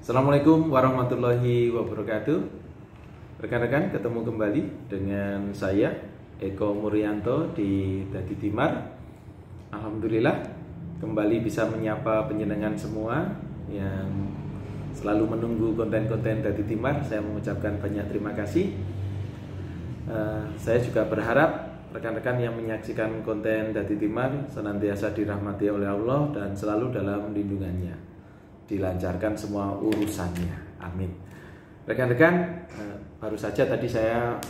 Assalamualaikum warahmatullahi wabarakatuh. Rekan-rekan, ketemu kembali dengan saya Eko Muryanto di Dadi Timar. Alhamdulillah kembali bisa menyapa penjenengan semua yang selalu menunggu konten-konten Dadi Timar. Saya mengucapkan banyak terima kasih. Saya juga berharap rekan-rekan yang menyaksikan konten Dadi Timar senantiasa dirahmati oleh Allah dan selalu dalam lindungannya, dilancarkan semua urusannya, amin. Rekan-rekan, baru saja tadi saya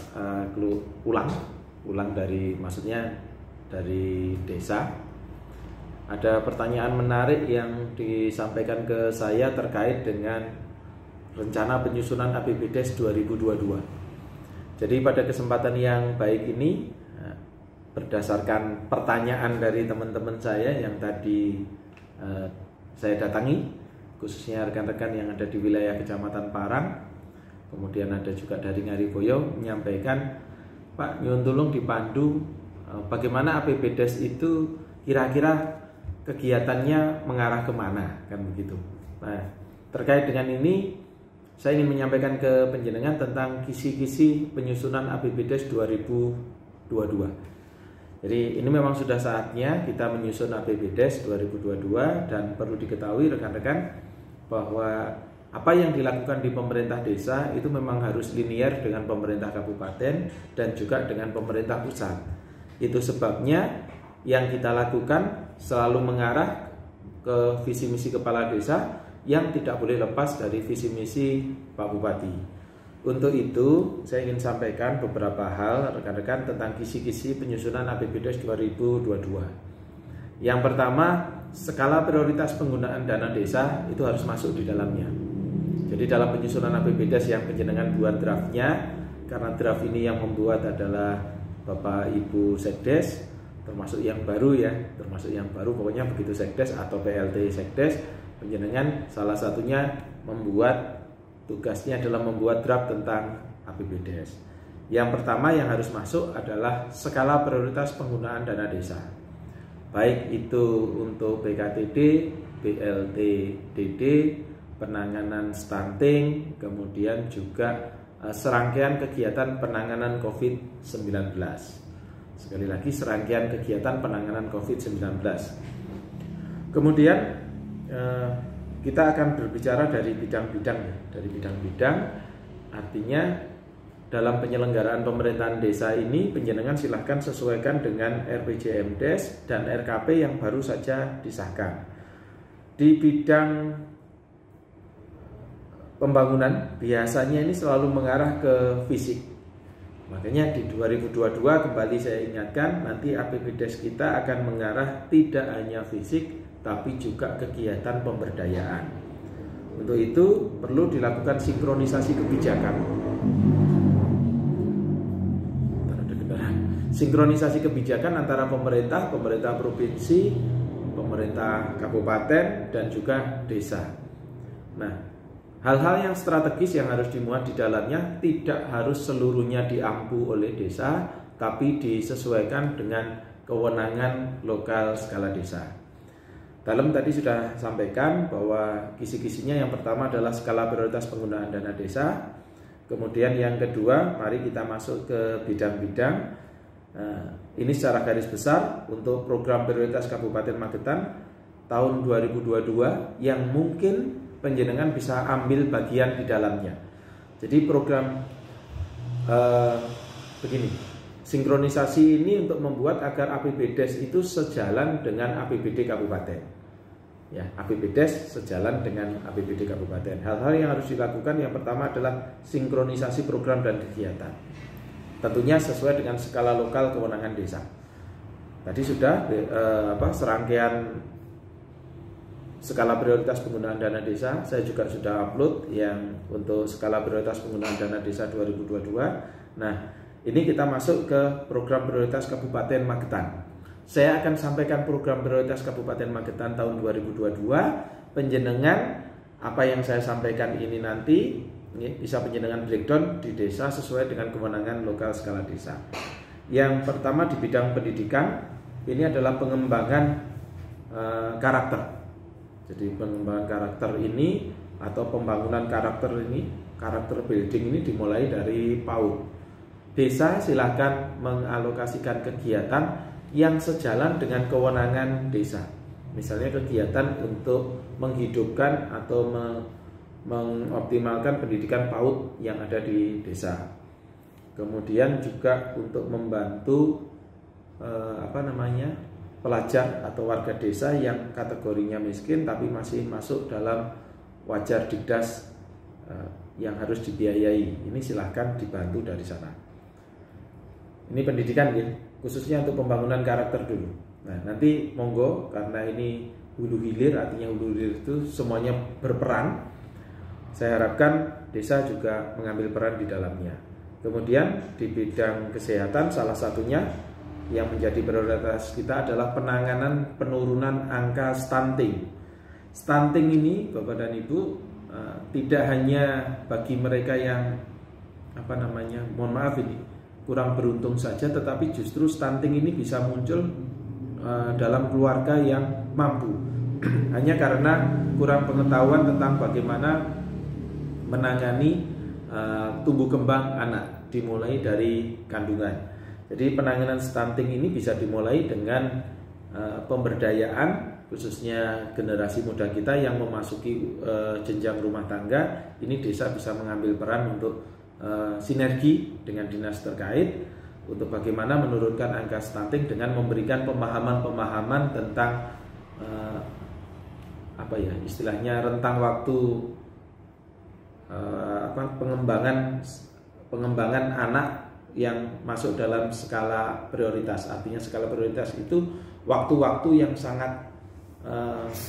pulang dari desa. Ada pertanyaan menarik yang disampaikan ke saya terkait dengan rencana penyusunan APBDes 2022. Jadi pada kesempatan yang baik ini, berdasarkan pertanyaan dari teman-teman saya yang tadi saya datangi, khususnya rekan-rekan yang ada di wilayah Kecamatan Parang, kemudian ada juga dari Ngariboyo, menyampaikan, Pak, nyuwun tulung dipandu bagaimana APBDes itu kira-kira kegiatannya mengarah kemana, kan begitu. Nah, terkait dengan ini saya ingin menyampaikan ke penjenengan tentang kisi-kisi penyusunan APBDes 2022. Jadi ini memang sudah saatnya kita menyusun APBDes 2022, dan perlu diketahui rekan-rekan bahwa apa yang dilakukan di pemerintah desa itu memang harus linier dengan pemerintah kabupaten dan juga dengan pemerintah pusat. Itu sebabnya yang kita lakukan selalu mengarah ke visi misi kepala desa yang tidak boleh lepas dari visi misi Pak Bupati. Untuk itu saya ingin sampaikan beberapa hal rekan-rekan tentang kisi-kisi penyusunan APBDes 2022. Yang pertama, skala prioritas penggunaan dana desa itu harus masuk di dalamnya. Jadi dalam penyusunan APBDes yang penjenengan buat draftnya, karena draft ini yang membuat adalah Bapak Ibu Sekdes, termasuk yang baru ya, pokoknya begitu Sekdes atau PLT Sekdes, penjenengan salah satunya tugasnya adalah membuat draft tentang APBDes. Yang pertama yang harus masuk adalah skala prioritas penggunaan dana desa, baik itu untuk BKTD, BLTDD, penanganan stunting, kemudian juga serangkaian kegiatan penanganan COVID-19. Sekali lagi, serangkaian kegiatan penanganan COVID-19. Kemudian kita akan berbicara dari bidang-bidang, artinya dalam penyelenggaraan pemerintahan desa ini, penjenengan silahkan sesuaikan dengan RPJMDes dan RKP yang baru saja disahkan. Di bidang pembangunan, biasanya ini selalu mengarah ke fisik. Makanya di 2022 kembali saya ingatkan, nanti APBDes kita akan mengarah tidak hanya fisik, tapi juga kegiatan pemberdayaan. Untuk itu perlu dilakukan sinkronisasi kebijakan. Sinkronisasi kebijakan antara pemerintah provinsi, pemerintah kabupaten, dan juga desa. Nah, hal-hal yang strategis yang harus dimuat di dalamnya tidak harus seluruhnya diampu oleh desa, tapi disesuaikan dengan kewenangan lokal skala desa. Dalam tadi sudah sampaikan bahwa kisi-kisinya yang pertama adalah skala prioritas penggunaan dana desa. Kemudian yang kedua, mari kita masuk ke bidang-bidang. Ini secara garis besar untuk program prioritas Kabupaten Magetan tahun 2022 yang mungkin penjenengan bisa ambil bagian di dalamnya. Jadi program begini, sinkronisasi ini untuk membuat agar APBDes itu sejalan dengan APBD Kabupaten. Ya, APBDes sejalan dengan APBD Kabupaten. Hal-hal yang harus dilakukan yang pertama adalah sinkronisasi program dan kegiatan. Tentunya sesuai dengan skala lokal kewenangan desa. Tadi sudah serangkaian skala prioritas penggunaan dana desa, saya juga sudah upload yang untuk skala prioritas penggunaan dana desa 2022. Nah, ini kita masuk ke program prioritas Kabupaten Magetan. Saya akan sampaikan program prioritas Kabupaten Magetan tahun 2022. Penjenengan apa yang saya sampaikan ini nanti bisa penjenengan breakdown di desa sesuai dengan kewenangan lokal skala desa. Yang pertama di bidang pendidikan, ini adalah pengembangan karakter. Jadi pengembangan karakter ini atau pembangunan karakter building ini dimulai dari PAUD. Desa silahkan mengalokasikan kegiatan yang sejalan dengan kewenangan desa. Misalnya kegiatan untuk menghidupkan atau mengoptimalkan pendidikan PAUD yang ada di desa. Kemudian juga untuk membantu pelajar atau warga desa yang kategorinya miskin tapi masih masuk dalam wajar dikdas yang harus dibiayai. Ini silahkan dibantu dari sana. Ini pendidikan ya, khususnya untuk pembangunan karakter dulu. Nah, nanti monggo, karena ini hulu hilir, artinya hulu hilir itu semuanya berperan. Saya harapkan desa juga mengambil peran di dalamnya. Kemudian di bidang kesehatan, salah satunya yang menjadi prioritas kita adalah penanganan penurunan angka stunting. Stunting ini, Bapak dan Ibu, tidak hanya bagi mereka yang mohon maaf ini kurang beruntung saja, tetapi justru stunting ini bisa muncul dalam keluarga yang mampu hanya karena kurang pengetahuan tentang bagaimana menangani tumbuh kembang anak dimulai dari kandungan. Jadi penanganan stunting ini bisa dimulai dengan pemberdayaan khususnya generasi muda kita yang memasuki jenjang rumah tangga. Ini desa bisa mengambil peran untuk sinergi dengan dinas terkait untuk bagaimana menurunkan angka stunting dengan memberikan pemahaman-pemahaman tentang istilahnya rentang waktu pengembangan anak yang masuk dalam skala prioritas. Artinya skala prioritas itu waktu-waktu yang sangat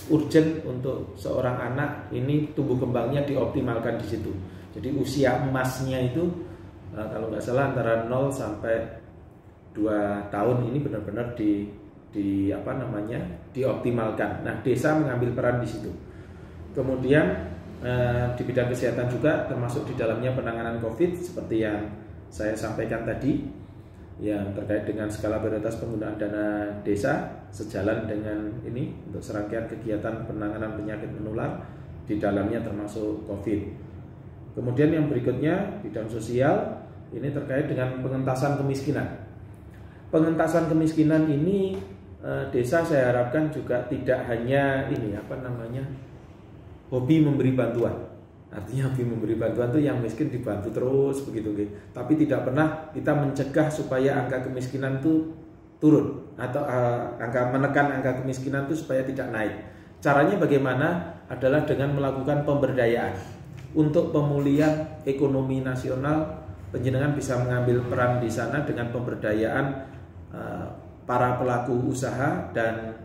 urgent untuk seorang anak ini tumbuh kembangnya dioptimalkan di situ. Jadi usia emasnya itu kalau nggak salah antara 0 sampai 2 tahun ini benar-benar dioptimalkan. Nah, desa mengambil peran di situ. Kemudian di bidang kesehatan juga termasuk di dalamnya penanganan COVID seperti yang saya sampaikan tadi, yang terkait dengan skala prioritas penggunaan dana desa sejalan dengan ini untuk serangkaian kegiatan penanganan penyakit menular, di dalamnya termasuk COVID. Kemudian yang berikutnya bidang sosial ini terkait dengan pengentasan kemiskinan. Pengentasan kemiskinan ini desa saya harapkan juga tidak hanya hobi memberi bantuan. Artinya hobi memberi bantuan itu yang miskin dibantu terus begitu, tapi tidak pernah kita mencegah supaya angka kemiskinan itu turun atau menekan angka kemiskinan itu supaya tidak naik. Caranya bagaimana? Adalah dengan melakukan pemberdayaan. Untuk pemulihan ekonomi nasional, panjenengan bisa mengambil peran di sana dengan pemberdayaan para pelaku usaha dan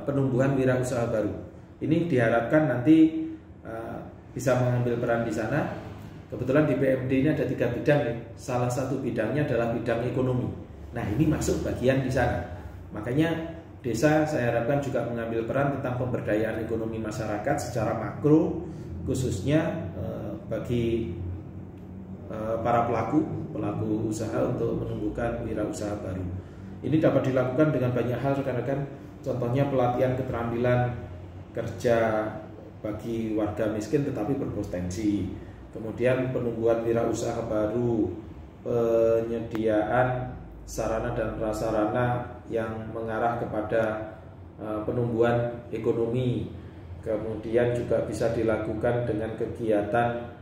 penumbuhan wirausaha baru. Ini diharapkan nanti bisa mengambil peran di sana. Kebetulan di PMD ini ada 3 bidang ya. Salah satu bidangnya adalah bidang ekonomi. Nah, ini masuk bagian di sana. Makanya desa saya harapkan juga mengambil peran tentang pemberdayaan ekonomi masyarakat secara makro, khususnya bagi para pelaku usaha untuk menumbuhkan wirausaha baru. Ini dapat dilakukan dengan banyak hal rekan-rekan. Contohnya pelatihan keterampilan kerja bagi warga miskin tetapi berpotensi. Kemudian penumbuhan wirausaha baru, penyediaan sarana dan prasarana yang mengarah kepada penumbuhan ekonomi. Kemudian juga bisa dilakukan dengan kegiatan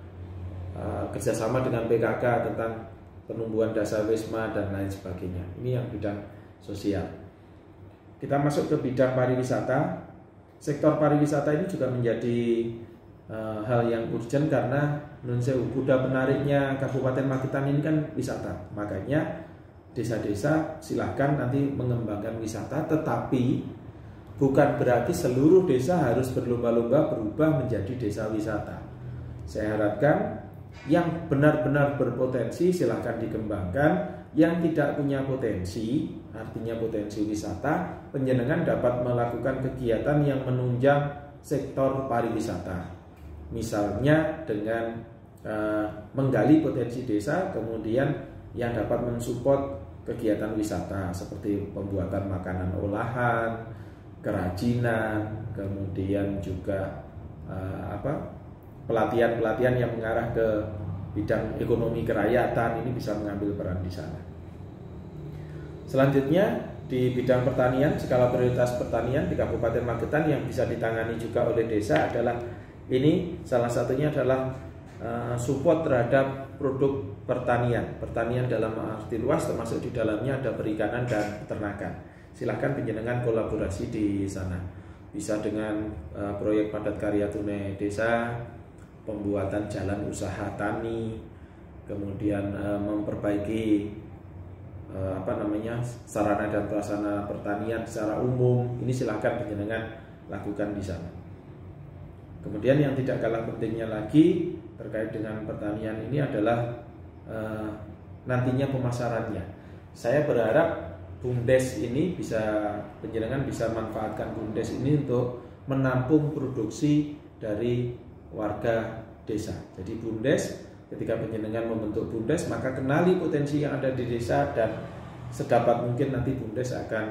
kerjasama dengan PKK tentang penumbuhan dasar wisma dan lain sebagainya. Ini yang bidang sosial. Kita masuk ke bidang pariwisata. Sektor pariwisata ini juga menjadi hal yang urgent karena kuda penariknya Kabupaten Magetan ini kan wisata. Makanya desa-desa silahkan nanti mengembangkan wisata, tetapi bukan berarti seluruh desa harus berlomba-lomba berubah menjadi desa wisata. Saya harapkan yang benar-benar berpotensi silahkan dikembangkan. Yang tidak punya potensi, artinya potensi wisata, panjenengan dapat melakukan kegiatan yang menunjang sektor pariwisata. Misalnya dengan menggali potensi desa, kemudian yang dapat mensupport kegiatan wisata seperti pembuatan makanan olahan, kerajinan, kemudian juga pelatihan-pelatihan yang mengarah ke bidang ekonomi kerakyatan ini bisa mengambil peran di sana. Selanjutnya di bidang pertanian, skala prioritas pertanian di Kabupaten Magetan yang bisa ditangani juga oleh desa adalah ini, salah satunya adalah support terhadap produk pertanian. Pertanian dalam arti luas termasuk di dalamnya ada perikanan dan peternakan. Silahkan penjenengan kolaborasi di sana. Bisa dengan proyek padat karya tunai desa, pembuatan jalan usaha tani, kemudian memperbaiki sarana dan prasarana pertanian secara umum. Ini silahkan penjenengan lakukan di sana. Kemudian yang tidak kalah pentingnya lagi terkait dengan pertanian ini adalah nantinya pemasarannya. Saya berharap BUMDes ini penjenengan bisa manfaatkan BUMDes ini untuk menampung produksi dari warga desa. Jadi BUMDes, ketika penjenengan membentuk BUMDes, maka kenali potensi yang ada di desa dan sedapat mungkin nanti BUMDes akan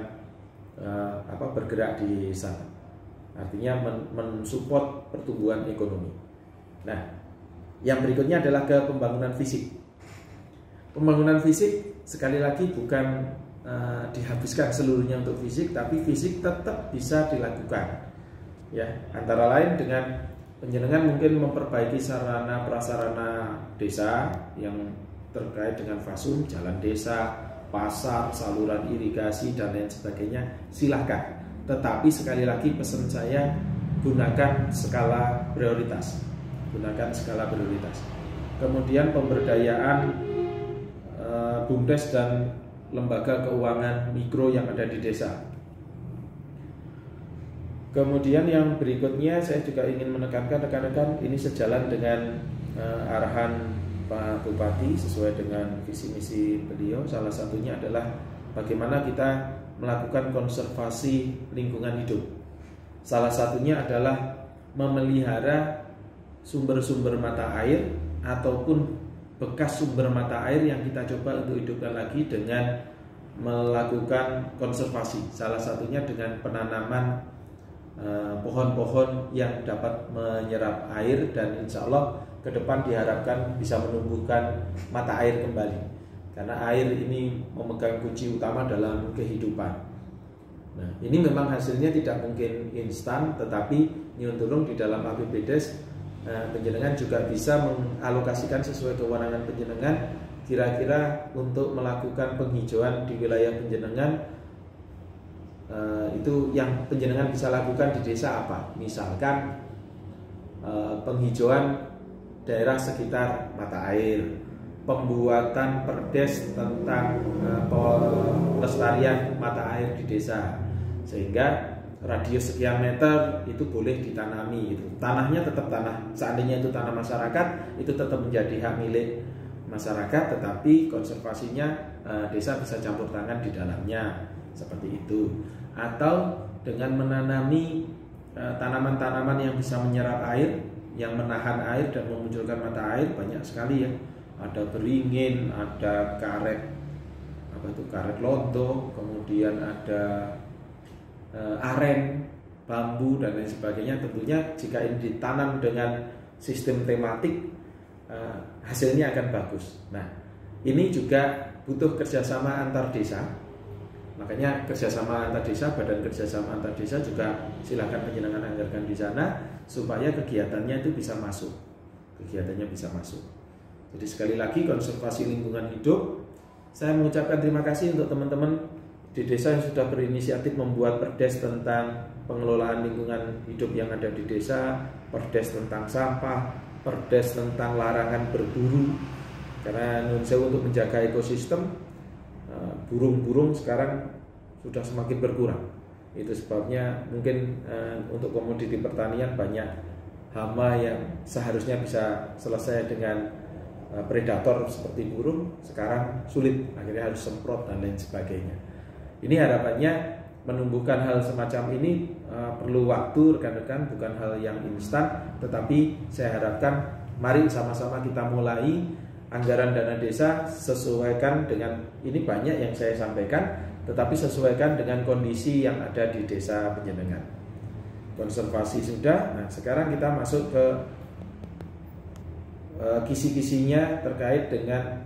bergerak di sana. Artinya mensupport pertumbuhan ekonomi. Nah, yang berikutnya adalah ke pembangunan fisik. Pembangunan fisik sekali lagi bukan dihabiskan seluruhnya untuk fisik, tapi fisik tetap bisa dilakukan. Ya, antara lain dengan penjenengan mungkin memperbaiki sarana prasarana desa yang terkait dengan fasum, jalan desa, pasar, saluran irigasi dan lain sebagainya. Silahkan. Tetapi sekali lagi pesan saya, gunakan skala prioritas. Gunakan skala prioritas. Kemudian pemberdayaan BUMDes dan lembaga keuangan mikro yang ada di desa. Kemudian yang berikutnya saya juga ingin menekankan rekan-rekan, ini sejalan dengan arahan Pak Bupati sesuai dengan visi misi beliau. Salah satunya adalah bagaimana kita melakukan konservasi lingkungan hidup. Salah satunya adalah memelihara sumber-sumber mata air ataupun bekas sumber mata air yang kita coba untuk hidupkan lagi dengan melakukan konservasi. Salah satunya dengan penanaman pohon-pohon yang dapat menyerap air dan insya Allah ke depan diharapkan bisa menumbuhkan mata air kembali. Karena air ini memegang kunci utama dalam kehidupan. Nah, ini memang hasilnya tidak mungkin instan, tetapi nyuwun tulung di dalam APBDes penjenengan juga bisa mengalokasikan sesuai kewenangan penjenengan kira-kira untuk melakukan penghijauan di wilayah penjenengan. Itu yang penjenengan bisa lakukan di desa apa? Misalkan penghijauan daerah sekitar mata air, pembuatan perdes tentang pelestarian mata air di desa, sehingga radius sekian meter itu boleh ditanami. Itu tanahnya tetap tanah, seandainya itu tanah masyarakat, itu tetap menjadi hak milik masyarakat, tetapi konservasinya desa bisa campur tangan di dalamnya, seperti itu. Atau dengan menanami tanaman-tanaman yang bisa menyerap air, yang menahan air dan memunculkan mata air, banyak sekali ya. Ada beringin, ada karet karet lontong, kemudian ada aren, bambu dan lain sebagainya. Tentunya jika ini ditanam dengan sistem tematik, hasilnya akan bagus. Nah, ini juga butuh kerjasama antar desa. Makanya kerjasama antar desa, badan kerjasama antar desa juga silakan penjenengan anggarkan di sana supaya kegiatannya itu bisa masuk. Kegiatannya bisa masuk. Jadi sekali lagi konservasi lingkungan hidup. Saya mengucapkan terima kasih untuk teman-teman di desa yang sudah berinisiatif membuat perdes tentang pengelolaan lingkungan hidup yang ada di desa, perdes tentang sampah, perdes tentang larangan berburu. Karena menurut saya untuk menjaga ekosistem, burung-burung sekarang sudah semakin berkurang. Itu sebabnya mungkin untuk komoditi pertanian banyak hama yang seharusnya bisa selesai dengan predator seperti burung, sekarang sulit, akhirnya harus semprot dan lain sebagainya. Ini harapannya menumbuhkan hal semacam ini perlu waktu rekan-rekan, bukan hal yang instan, tetapi saya harapkan mari sama-sama kita mulai anggaran dana desa sesuaikan dengan, ini banyak yang saya sampaikan, tetapi sesuaikan dengan kondisi yang ada di desa penjenengan. Konservasi sudah, nah sekarang kita masuk ke kisi-kisinya terkait dengan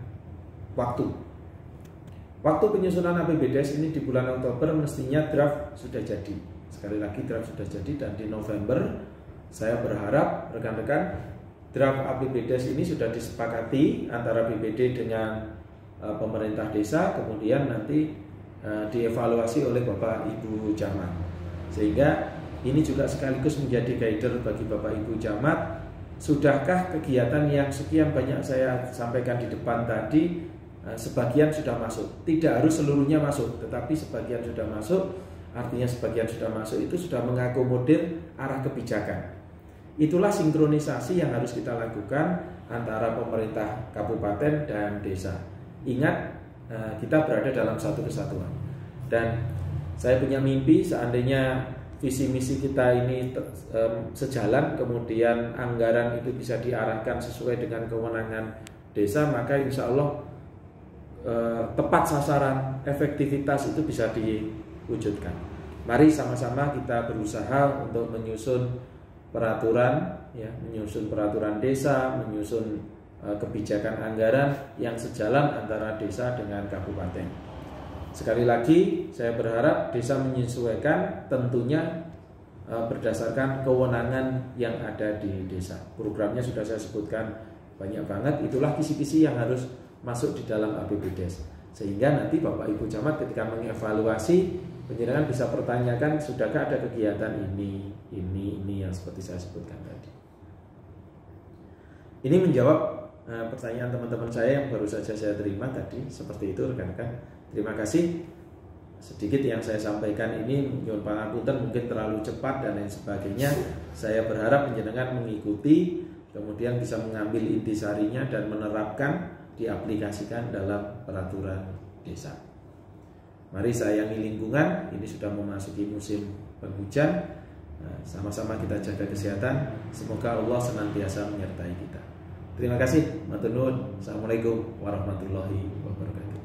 waktu. Waktu penyusunan APBDes ini di bulan Oktober mestinya draft sudah jadi. Sekali lagi draft sudah jadi, dan di November saya berharap rekan-rekan draft APBDes ini sudah disepakati antara BPD dengan pemerintah desa, kemudian nanti dievaluasi oleh Bapak Ibu Camat. Sehingga ini juga sekaligus menjadi guider bagi Bapak Ibu Camat. Sudahkah kegiatan yang sekian banyak saya sampaikan di depan tadi, sebagian sudah masuk? Tidak harus seluruhnya masuk, tetapi sebagian sudah masuk. Artinya sebagian sudah masuk itu sudah mengakomodir arah kebijakan. Itulah sinkronisasi yang harus kita lakukan antara pemerintah kabupaten dan desa. Ingat, kita berada dalam satu kesatuan. Dan saya punya mimpi seandainya visi misi kita ini sejalan, kemudian anggaran itu bisa diarahkan sesuai dengan kewenangan desa, maka insya Allah tepat sasaran, efektivitas itu bisa diwujudkan. Mari sama-sama kita berusaha untuk menyusun peraturan, ya, menyusun peraturan desa, menyusun kebijakan anggaran yang sejalan antara desa dengan kabupaten. Sekali lagi saya berharap desa menyesuaikan tentunya berdasarkan kewenangan yang ada di desa. Programnya sudah saya sebutkan banyak banget, itulah kisi-kisi yang harus masuk di dalam APBDes. Sehingga nanti Bapak Ibu Camat ketika mengevaluasi, penjenengan bisa pertanyakan, sudahkah ada kegiatan ini yang seperti saya sebutkan tadi. Ini menjawab pertanyaan teman-teman saya yang baru saja saya terima tadi. Seperti itu rekan-rekan. Terima kasih. Sedikit yang saya sampaikan ini nyuwun pangapunten mungkin terlalu cepat dan lain sebagainya. Saya berharap penjenengan mengikuti, kemudian bisa mengambil intisarinya dan menerapkan, diaplikasikan dalam peraturan desa. Mari sayangi lingkungan. Ini sudah memasuki musim penghujan. Sama-sama kita jaga kesehatan. Semoga Allah senantiasa menyertai kita. Terima kasih. Matur nuwun. Assalamualaikum warahmatullahi wabarakatuh.